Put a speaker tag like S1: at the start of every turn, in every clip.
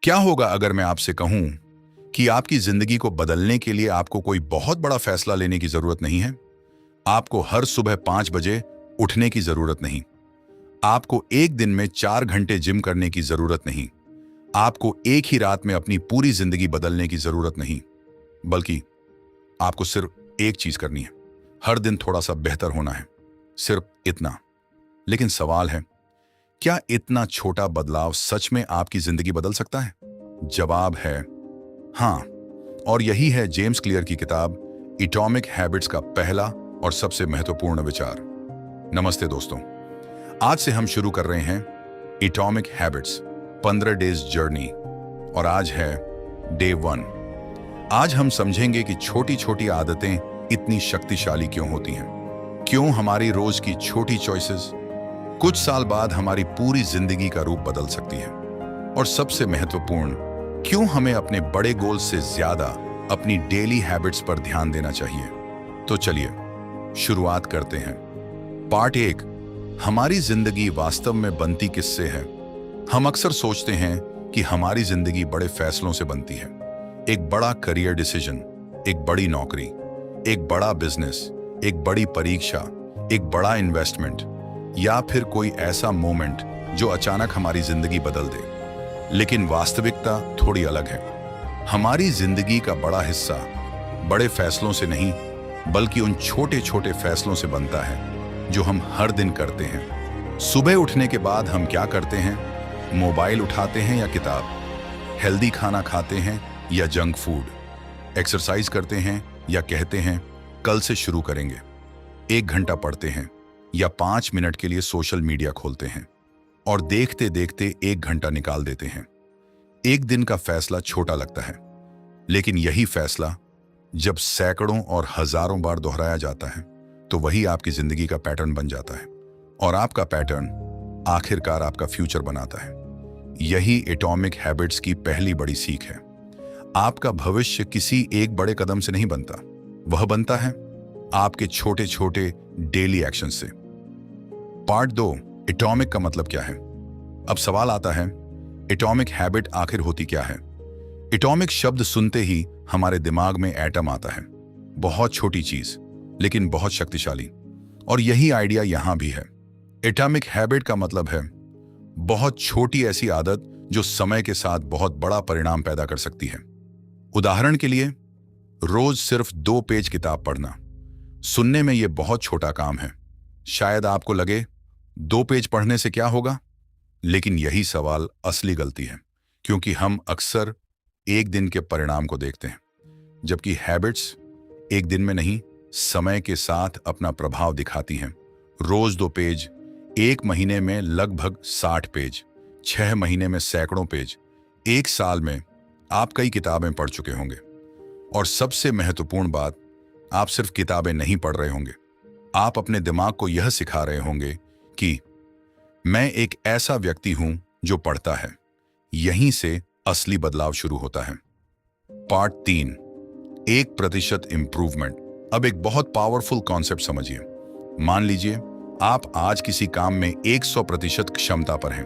S1: क्या होगा अगर मैं आपसे कहूं कि आपकी जिंदगी को बदलने के लिए आपको कोई बहुत बड़ा फैसला लेने की जरूरत नहीं है। आपको हर सुबह 5 बजे उठने की जरूरत नहीं। आपको एक दिन में 4 घंटे जिम करने की जरूरत नहीं। आपको एक ही रात में अपनी पूरी जिंदगी बदलने की जरूरत नहीं, बल्कि आपको सिर्फ एक चीज करनी है। हर दिन थोड़ा सा बेहतर होना है, सिर्फ इतना। लेकिन सवाल है, क्या इतना छोटा बदलाव सच में आपकी जिंदगी बदल सकता है? जवाब है हाँ। और यही है जेम्स क्लियर की किताब एटॉमिक हैबिट्स का पहला और सबसे महत्वपूर्ण विचार। नमस्ते दोस्तों, आज से हम शुरू कर रहे हैं एटॉमिक हैबिट्स 15 डेज जर्नी, और आज है डे 1। आज हम समझेंगे कि छोटी छोटी आदतें इतनी शक्तिशाली क्यों होती हैं, क्यों हमारी रोज की छोटी चॉइसेस कुछ साल बाद हमारी पूरी जिंदगी का रूप बदल सकती है, और सबसे महत्वपूर्ण, क्यों हमें अपने बड़े गोल से ज्यादा अपनी डेली हैबिट्स पर ध्यान देना चाहिए। तो चलिए शुरुआत करते हैं। पार्ट 1, हमारी जिंदगी वास्तव में बनती किससे है। हम अक्सर सोचते हैं कि हमारी जिंदगी बड़े फैसलों से बनती है। एक बड़ा करियर डिसीजन, एक बड़ी नौकरी, एक बड़ा बिजनेस, एक बड़ी परीक्षा, एक बड़ा इन्वेस्टमेंट, या फिर कोई ऐसा मोमेंट जो अचानक हमारी जिंदगी बदल दे। लेकिन वास्तविकता थोड़ी अलग है। हमारी जिंदगी का बड़ा हिस्सा बड़े फैसलों से नहीं, बल्कि उन छोटे छोटे फैसलों से बनता है जो हम हर दिन करते हैं। सुबह उठने के बाद हम क्या करते हैं? मोबाइल उठाते हैं या किताब? हेल्दी खाना खाते हैं या जंक फूड? एक्सरसाइज करते हैं या कहते हैं कल से शुरू करेंगे? 1 घंटा पढ़ते हैं या 5 मिनट के लिए सोशल मीडिया खोलते हैं, और देखते देखते 1 घंटा निकाल देते हैं। एक दिन का फैसला छोटा लगता है, लेकिन यही फैसला जब सैकड़ों और हजारों बार दोहराया जाता है तो वही आपकी जिंदगी का पैटर्न बन जाता है, और आपका पैटर्न आखिरकार आपका फ्यूचर बनाता है। यही एटॉमिक हैबिट्स की पहली बड़ी सीख है। आपका भविष्य किसी एक बड़े कदम से नहीं बनता, वह बनता है आपके छोटे छोटे डेली एक्शन से। पार्ट 2, एटॉमिक का मतलब क्या है। अब सवाल आता है, एटॉमिक हैबिट आखिर होती क्या है? एटॉमिक शब्द सुनते ही हमारे दिमाग में एटम आता है, बहुत छोटी चीज लेकिन बहुत शक्तिशाली। और यही आइडिया यहां भी है। एटॉमिक हैबिट का मतलब है बहुत छोटी ऐसी आदत जो समय के साथ बहुत बड़ा परिणाम पैदा कर सकती है। उदाहरण के लिए, रोज सिर्फ 2 पेज किताब पढ़ना। सुनने में यह बहुत छोटा काम है। शायद आपको लगे 2 पेज पढ़ने से क्या होगा, लेकिन यही सवाल असली गलती है, क्योंकि हम अक्सर एक दिन के परिणाम को देखते हैं, जबकि हैबिट्स एक दिन में नहीं, समय के साथ अपना प्रभाव दिखाती हैं। रोज 2 पेज, 1 महीने में लगभग 60 पेज, 6 महीने में सैकड़ों पेज, 1 साल में आप कई किताबें पढ़ चुके होंगे। और सबसे महत्वपूर्ण बात, आप सिर्फ किताबें नहीं पढ़ रहे होंगे, आप अपने दिमाग को यह सिखा रहे होंगे कि मैं एक ऐसा व्यक्ति हूं जो पढ़ता है। यहीं से असली बदलाव शुरू होता है। Part 3, 1% improvement. अब एक बहुत पावरफुल कॉन्सेप्ट समझिए। मान लीजिए आप आज किसी काम में 100% क्षमता पर हैं,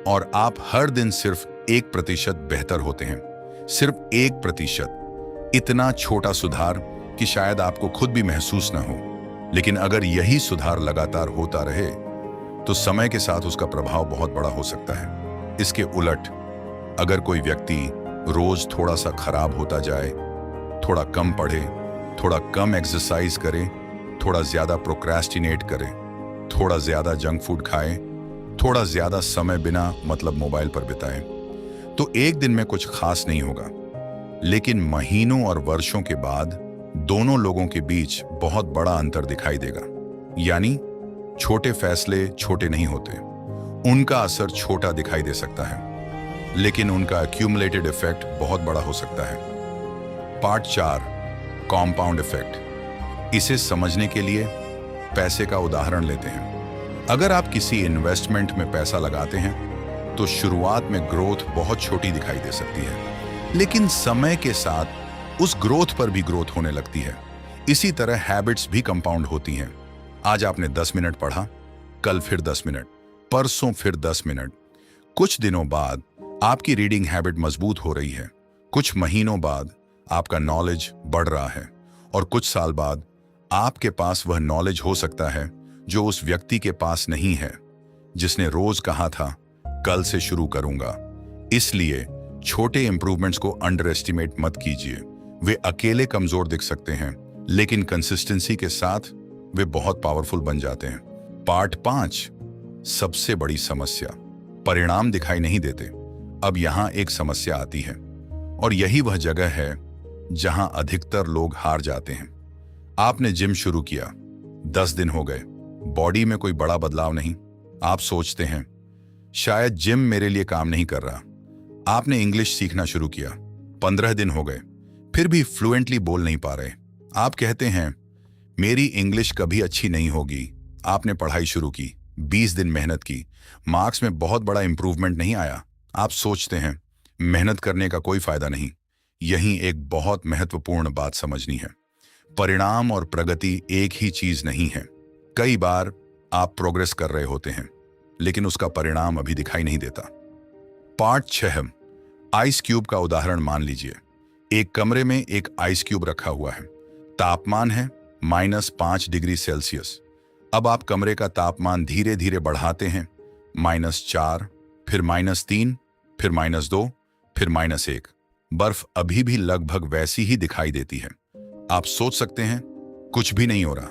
S1: और आप हर दिन सिर्फ 1% बेहतर होते हैं। सिर्फ 1%। इतना छोटा सुधार कि शायद आपको खुद भी महसूस ना हो, लेकिन अगर यही सुधार लगातार होता रहे तो समय के साथ उसका प्रभाव बहुत बड़ा हो सकता है। इसके उलट, अगर कोई व्यक्ति रोज थोड़ा सा खराब होता जाए, थोड़ा कम पढ़े, थोड़ा कम एक्सरसाइज करे, थोड़ा ज्यादा प्रोक्रेस्टिनेट करे, थोड़ा ज्यादा जंक फूड खाए, थोड़ा ज्यादा समय बिना मतलब मोबाइल पर बिताए, तो एक दिन में कुछ खास नहीं होगा। लेकिन महीनों और वर्षों के बाद दोनों लोगों के बीच बहुत बड़ा अंतर दिखाई देगा। यानी छोटे फैसले छोटे नहीं होते, उनका असर छोटा दिखाई दे सकता है, लेकिन उनका एक्यूमुलेटेड इफेक्ट बहुत बड़ा हो सकता है। Part 4, compound effect. इसे समझने के लिए पैसे का उदाहरण लेते हैं। अगर आप किसी इन्वेस्टमेंट में पैसा लगाते हैं तो शुरुआत में ग्रोथ बहुत छोटी दिखाई दे सकती है, लेकिन समय के साथ उस ग्रोथ पर भी ग्रोथ होने लगती है। इसी तरह हैबिट्स भी कंपाउंड होती हैं। आज आपने 10 मिनट पढ़ा, कल फिर 10 मिनट, परसों फिर 10 मिनट। कुछ दिनों बाद आपकी रीडिंग हैबिट मजबूत हो रही है। कुछ महीनों बाद आपका नॉलेज बढ़ रहा है और कुछ साल बाद आपके पास वह नॉलेज हो सकता है जो उस व्यक्ति के पास नहीं है जिसने रोज कहा था कल से शुरू करूंगा। इसलिए छोटे इंप्रूवमेंट्स को अंडर एस्टिमेट मत कीजिए। वे अकेले कमजोर दिख सकते हैं, लेकिन कंसिस्टेंसी के साथ वे बहुत पावरफुल बन जाते हैं। पार्ट 5, सबसे बड़ी समस्या, परिणाम दिखाई नहीं देते। अब यहां एक समस्या आती है और यही वह जगह है जहां अधिकतर लोग हार जाते हैं। आपने जिम शुरू किया, 10 दिन हो गए, बॉडी में कोई बड़ा बदलाव नहीं। आप सोचते हैं शायद जिम मेरे लिए काम नहीं कर रहा। आपने इंग्लिश सीखना शुरू किया, 15 दिन हो गए, फिर भी फ्लुएंटली बोल नहीं पा रहे। आप कहते हैं मेरी इंग्लिश कभी अच्छी नहीं होगी। आपने पढ़ाई शुरू की, 20 दिन मेहनत की, मार्क्स में बहुत बड़ा इंप्रूवमेंट नहीं आया। आप सोचते हैं मेहनत करने का कोई फायदा नहीं। यहीं एक बहुत महत्वपूर्ण बात समझनी है, परिणाम और प्रगति एक ही चीज नहीं है। कई बार आप प्रोग्रेस कर रहे होते हैं लेकिन उसका परिणाम अभी दिखाई नहीं देता। पार्ट 6, आइस क्यूब का उदाहरण मान लीजिए। एक कमरे में एक आइस क्यूब रखा हुआ है, तापमान है -5 डिग्री सेल्सियस। अब आप कमरे का तापमान धीरे धीरे बढ़ाते हैं, -4, फिर -3, फिर -2, फिर -1। बर्फ अभी भी लगभग वैसी ही दिखाई देती है। आप सोच सकते हैं कुछ भी नहीं हो रहा,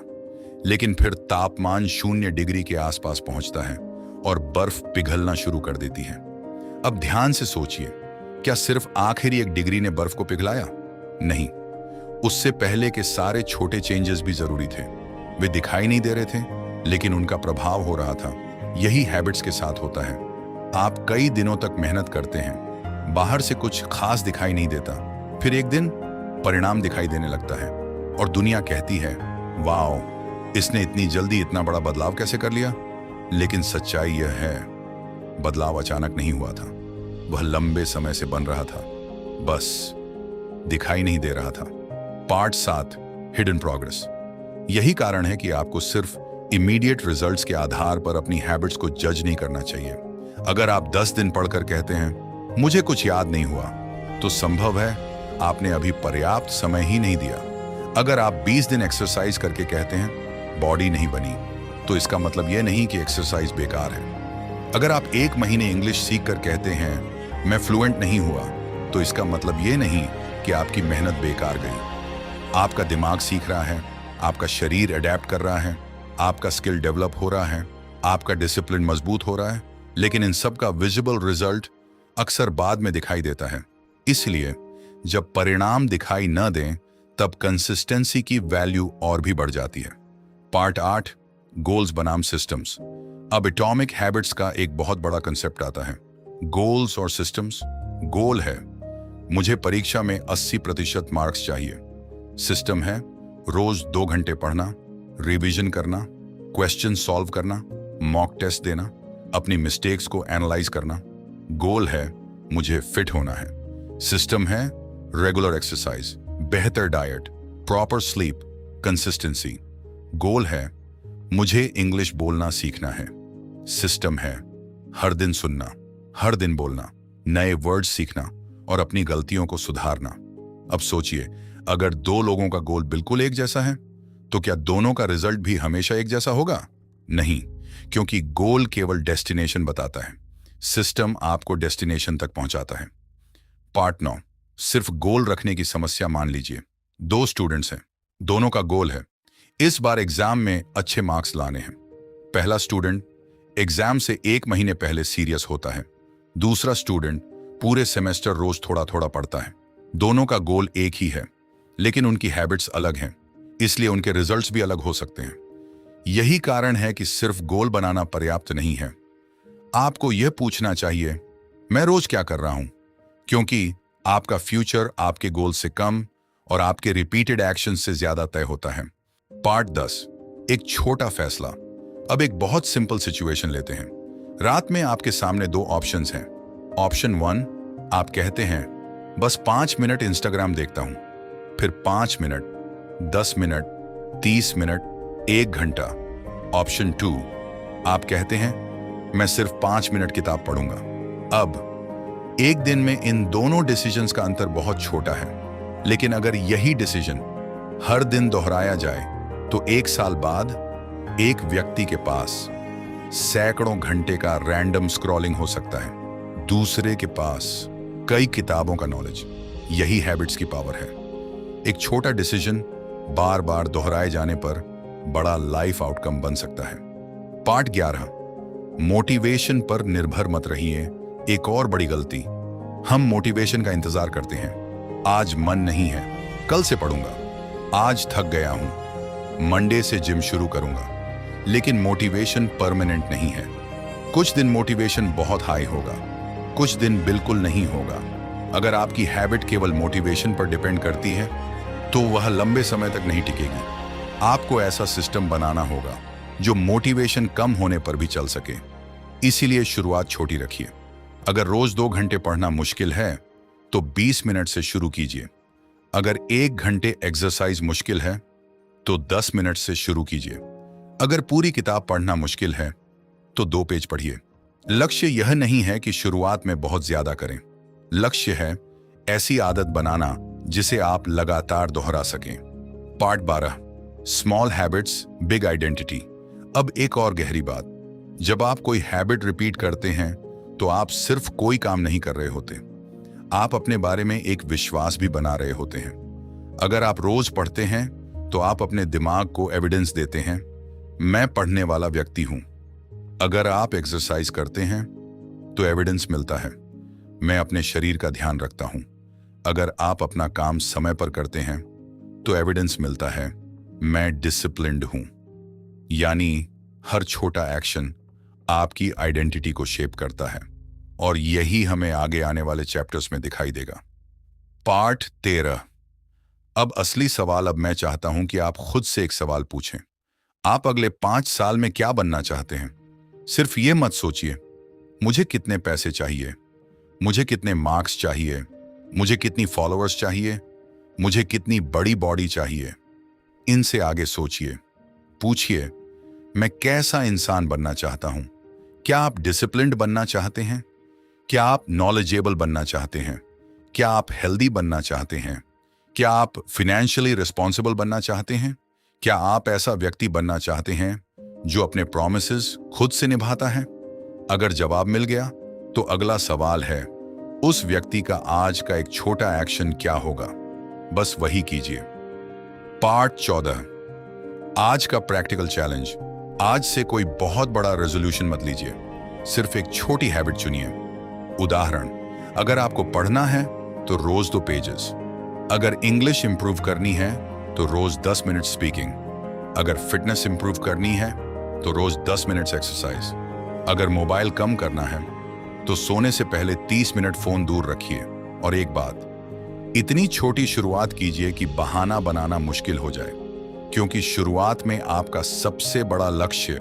S1: लेकिन फिर तापमान 0 डिग्री के आसपास पहुंचता है और बर्फ पिघलना शुरू कर देती है। अब ध्यान से सोचिए, क्या सिर्फ आखिरी 1 डिग्री ने बर्फ को पिघलाया? नहीं, उससे पहले के सारे छोटे चेंजेस भी जरूरी थे। वे दिखाई नहीं दे रहे थे, लेकिन उनका प्रभाव हो रहा था। यही हैबिट्स के साथ होता है। आप कई दिनों तक मेहनत करते हैं, बाहर से कुछ खास दिखाई नहीं देता, फिर एक दिन परिणाम दिखाई देने लगता है और दुनिया कहती है वाओ, इसने इतनी जल्दी इतना बड़ा बदलाव कैसे कर लिया? लेकिन सच्चाई यह है, बदलाव अचानक नहीं हुआ था, वह लंबे समय से बन रहा था, बस दिखाई नहीं दे रहा था। Part 7, hidden progress. यही कारण है कि आपको सिर्फ इमीडिएट रिजल्ट्स के आधार पर अपनी हैबिट्स को जज नहीं करना चाहिए। अगर आप 10 दिन पढ़कर कहते हैं मुझे कुछ याद नहीं हुआ, तो संभव है आपने अभी पर्याप्त समय ही नहीं दिया। अगर आप 20 दिन एक्सरसाइज करके कहते हैं बॉडी नहीं बनी, तो इसका मतलब यह नहीं कि एक्सरसाइज बेकार है। अगर आप 1 महीने इंग्लिश सीख कर कहते हैं मैं फ्लुएंट नहीं हुआ, तो इसका मतलब यह नहीं कि आपकी मेहनत बेकार गई। आपका दिमाग सीख रहा है, आपका शरीर अडेप्ट कर रहा है, आपका स्किल डेवलप हो रहा है, आपका डिसिप्लिन मजबूत हो रहा है, लेकिन इन सब का विजिबल रिजल्ट अक्सर बाद में दिखाई देता है। इसलिए जब परिणाम दिखाई न दें, तब कंसिस्टेंसी की वैल्यू और भी बढ़ जाती है। पार्ट 8, गोल्स बनाम सिस्टम्स। अब एटॉमिक हैबिट्स का एक बहुत बड़ा कंसेप्ट आता है, गोल्स और सिस्टम्स। गोल है मुझे परीक्षा में 80% मार्क्स चाहिए। सिस्टम है रोज 2 घंटे पढ़ना, रिवीजन करना, क्वेश्चन सॉल्व करना, मॉक टेस्ट देना, अपनी मिस्टेक्स को एनालाइज करना। गोल है मुझे फिट होना है। सिस्टम है रेगुलर एक्सरसाइज, बेहतर डाइट, प्रॉपर स्लीप, कंसिस्टेंसी। गोल है मुझे इंग्लिश बोलना सीखना है। सिस्टम है हर दिन सुनना, हर दिन बोलना, नए वर्ड्स सीखना और अपनी गलतियों को सुधारना। अब सोचिए, अगर 2 लोगों का गोल बिल्कुल एक जैसा है, तो क्या दोनों का रिजल्ट भी हमेशा एक जैसा होगा? नहीं, क्योंकि गोल केवल डेस्टिनेशन बताता है, सिस्टम आपको डेस्टिनेशन तक पहुंचाता है। पार्ट 9, सिर्फ गोल रखने की समस्या। मान लीजिए 2 स्टूडेंट्स हैं, दोनों का गोल है इस बार एग्जाम में अच्छे मार्क्स लाने हैं। पहला स्टूडेंट एग्जाम से 1 महीने पहले सीरियस होता है, दूसरा स्टूडेंट पूरे सेमेस्टर रोज थोड़ा थोड़ा पढ़ता है। दोनों का गोल एक ही है, लेकिन उनकी हैबिट्स अलग हैं, इसलिए उनके रिजल्ट्स भी अलग हो सकते हैं। यही कारण है कि सिर्फ गोल बनाना पर्याप्त नहीं है। आपको यह पूछना चाहिए मैं रोज क्या कर रहा हूं, क्योंकि आपका फ्यूचर आपके गोल से कम और आपके रिपीटेड एक्शन से ज्यादा तय होता है। पार्ट 10, एक छोटा फैसला। अब एक बहुत सिंपल सिचुएशन लेते हैं। रात में आपके सामने 2 ऑप्शंस हैं। ऑप्शन 1, आप कहते हैं बस 5 मिनट इंस्टाग्राम देखता हूं, फिर 5 मिनट, 10 मिनट, 30 मिनट, 1 घंटा। ऑप्शन 2, आप कहते हैं मैं सिर्फ 5 मिनट किताब पढ़ूंगा। अब एक दिन में इन दोनों डिसीजंस का अंतर बहुत छोटा है, लेकिन अगर यही डिसीजन हर दिन दोहराया जाए तो 1 साल बाद एक व्यक्ति के पास सैकड़ों घंटे का रैंडम स्क्रॉलिंग हो सकता है, दूसरे के पास कई किताबों का नॉलेज। यही हैबिट्स की पावर है। एक छोटा डिसीजन बार बार दोहराए जाने पर बड़ा लाइफ आउटकम बन सकता है। पार्ट 11, मोटिवेशन पर निर्भर मत रहिए। एक और बड़ी गलती, हम मोटिवेशन का इंतजार करते हैं। आज मन नहीं है, कल से पढ़ूंगा। आज थक गया हूं, मंडे से जिम शुरू करूंगा। लेकिन मोटिवेशन परमानेंट नहीं है। कुछ दिन मोटिवेशन बहुत हाई होगा, कुछ दिन बिल्कुल नहीं होगा। अगर आपकी हैबिट केवल मोटिवेशन पर डिपेंड करती है तो वह लंबे समय तक नहीं टिकेगी। आपको ऐसा सिस्टम बनाना होगा जो मोटिवेशन कम होने पर भी चल सके। इसीलिए शुरुआत छोटी रखिए। अगर रोज 2 घंटे पढ़ना मुश्किल है तो 20 मिनट से शुरू कीजिए। अगर 1 घंटे एक्सरसाइज मुश्किल है तो 10 मिनट से शुरू कीजिए। अगर पूरी किताब पढ़ना मुश्किल है तो 2 पेज पढ़िए। लक्ष्य यह नहीं है कि शुरुआत में बहुत ज्यादा करें। लक्ष्य है ऐसी आदत बनाना जिसे आप लगातार दोहरा सकें। Part 12, small habits big identity. अब एक और गहरी बात, जब आप कोई हैबिट रिपीट करते हैं तो आप सिर्फ कोई काम नहीं कर रहे होते, आप अपने बारे में एक विश्वास भी बना रहे होते हैं। अगर आप रोज पढ़ते हैं तो आप अपने दिमाग को एविडेंस देते हैं, मैं पढ़ने वाला व्यक्ति हूं। अगर आप एक्सरसाइज करते हैं तो एविडेंस मिलता है, मैं अपने शरीर का ध्यान रखता हूं। अगर आप अपना काम समय पर करते हैं तो एविडेंस मिलता है, मैं डिसिप्लिन्ड हूं। यानी हर छोटा एक्शन आपकी आइडेंटिटी को शेप करता है और यही हमें आगे आने वाले चैप्टर्स में दिखाई देगा। पार्ट 13, अब असली सवाल। अब मैं चाहता हूं कि आप खुद से एक सवाल पूछें, आप अगले 5 साल में क्या बनना चाहते हैं? सिर्फ ये मत सोचिए मुझे कितने पैसे चाहिए, मुझे कितने मार्क्स चाहिए, मुझे कितनी फॉलोअर्स चाहिए, मुझे कितनी बड़ी बॉडी चाहिए। इनसे आगे सोचिए, पूछिए मैं कैसा इंसान बनना चाहता हूं? क्या आप डिसिप्लिन्ड बनना चाहते हैं? क्या आप नॉलेजेबल बनना चाहते हैं? क्या आप हेल्दी बनना चाहते हैं? क्या आप फाइनेंशियली रिस्पॉन्सिबल बनना चाहते हैं? क्या आप ऐसा व्यक्ति बनना चाहते हैं जो अपने प्रॉमिसेस खुद से निभाता है? अगर जवाब मिल गया तो अगला सवाल है, उस व्यक्ति का आज का एक छोटा एक्शन क्या होगा? बस वही कीजिए। पार्ट 14, आज का प्रैक्टिकल चैलेंज। आज से कोई बहुत बड़ा रेजोल्यूशन मत लीजिए, सिर्फ एक छोटी हैबिट चुनिए। उदाहरण, अगर आपको पढ़ना है तो रोज 2 पेजेस। अगर इंग्लिश इंप्रूव करनी है तो रोज 10 मिनट स्पीकिंग। अगर फिटनेस इंप्रूव करनी है तो रोज 10 मिनट एक्सरसाइज। अगर मोबाइल कम करना है तो सोने से पहले 30 मिनट फोन दूर रखिए। और एक बात, इतनी छोटी शुरुआत कीजिए कि बहाना बनाना मुश्किल हो जाए, क्योंकि शुरुआत में आपका सबसे बड़ा लक्ष्य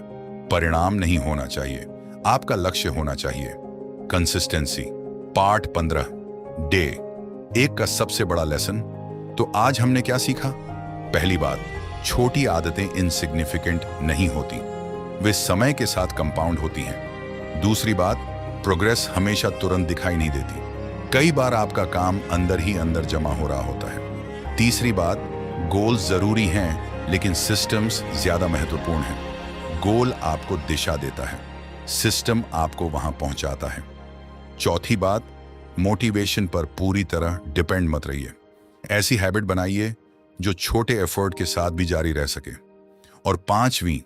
S1: परिणाम नहीं होना चाहिए, आपका लक्ष्य होना चाहिए कंसिस्टेंसी। पार्ट 15, डे 1 का सबसे बड़ा लेसन। तो आज हमने क्या सीखा? पहली बात, छोटी आदतें इनसिग्निफिकेंट नहीं होती, वे समय के साथ कंपाउंड होती हैं। दूसरी बात, प्रोग्रेस हमेशा तुरंत दिखाई नहीं देती, कई बार आपका काम अंदर ही अंदर जमा हो रहा होता है। तीसरी बात, गोल्स जरूरी हैं लेकिन सिस्टम्स ज्यादा महत्वपूर्ण हैं। गोल आपको दिशा देता है, सिस्टम आपको वहां पहुंचाता है। चौथी बात, मोटिवेशन पर पूरी तरह डिपेंड मत रहिए। ऐसी हैबिट बनाइए जो छोटे एफर्ट के साथ भी जारी रह सके। और पांचवी,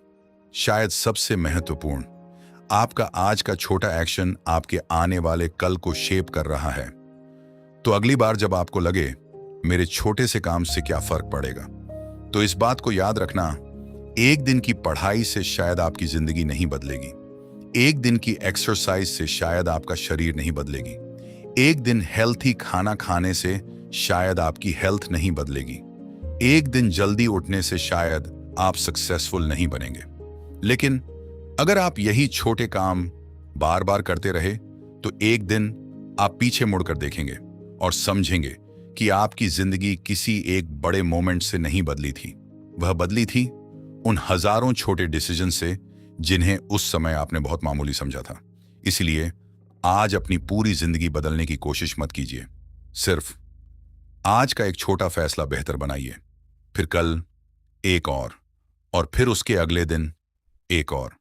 S1: शायद सबसे महत्वपूर्ण, आपका आज का छोटा एक्शन आपके आने वाले कल को शेप कर रहा है। तो अगली बार जब आपको लगे मेरे छोटे से काम से क्या फर्क पड़ेगा, तो इस बात को याद रखना, एक दिन की पढ़ाई से शायद आपकी जिंदगी नहीं बदलेगी, एक दिन की एक्सरसाइज से शायद आपका शरीर नहीं बदलेगी, एक दिन हेल्थी खाना खाने से शायद आपकी हेल्थ नहीं बदलेगी, एक दिन जल्दी उठने से शायद आप सक्सेसफुल नहीं बनेंगे। लेकिन अगर आप यही छोटे काम बार बार करते रहे तो एक दिन आप पीछे मुड़कर देखेंगे और समझेंगे कि आपकी जिंदगी किसी एक बड़े मोमेंट से नहीं बदली थी, वह बदली थी उन हजारों छोटे डिसीजन से जिन्हें उस समय आपने बहुत मामूली समझा था। इसलिए आज अपनी पूरी जिंदगी बदलने की कोशिश मत कीजिए। सिर्फ आज का एक छोटा फैसला बेहतर बनाइए, फिर कल एक और फिर उसके अगले दिन एक और।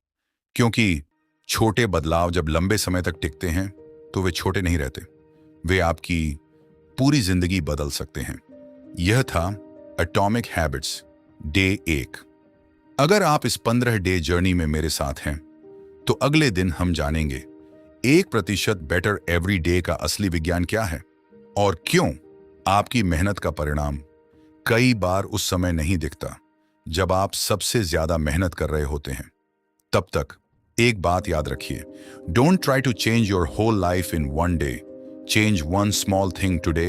S1: क्योंकि छोटे बदलाव जब लंबे समय तक टिकते हैं तो वे छोटे नहीं रहते, वे आपकी पूरी जिंदगी बदल सकते हैं। यह था एटॉमिक हैबिट्स डे 1। अगर आप इस 15 डे जर्नी में मेरे साथ हैं तो अगले दिन हम जानेंगे 1% बेटर एवरी डे का असली विज्ञान क्या है और क्यों आपकी मेहनत का परिणाम कई बार उस समय नहीं दिखता जब आप सबसे ज्यादा मेहनत कर रहे होते हैं। तब तक एक बात याद रखिए, don't try to change your whole life in one day, change one small thing today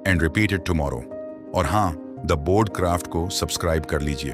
S1: and repeat it tomorrow. और हाँ, द बोर्ड क्राफ्ट को सब्सक्राइब कर लीजिए।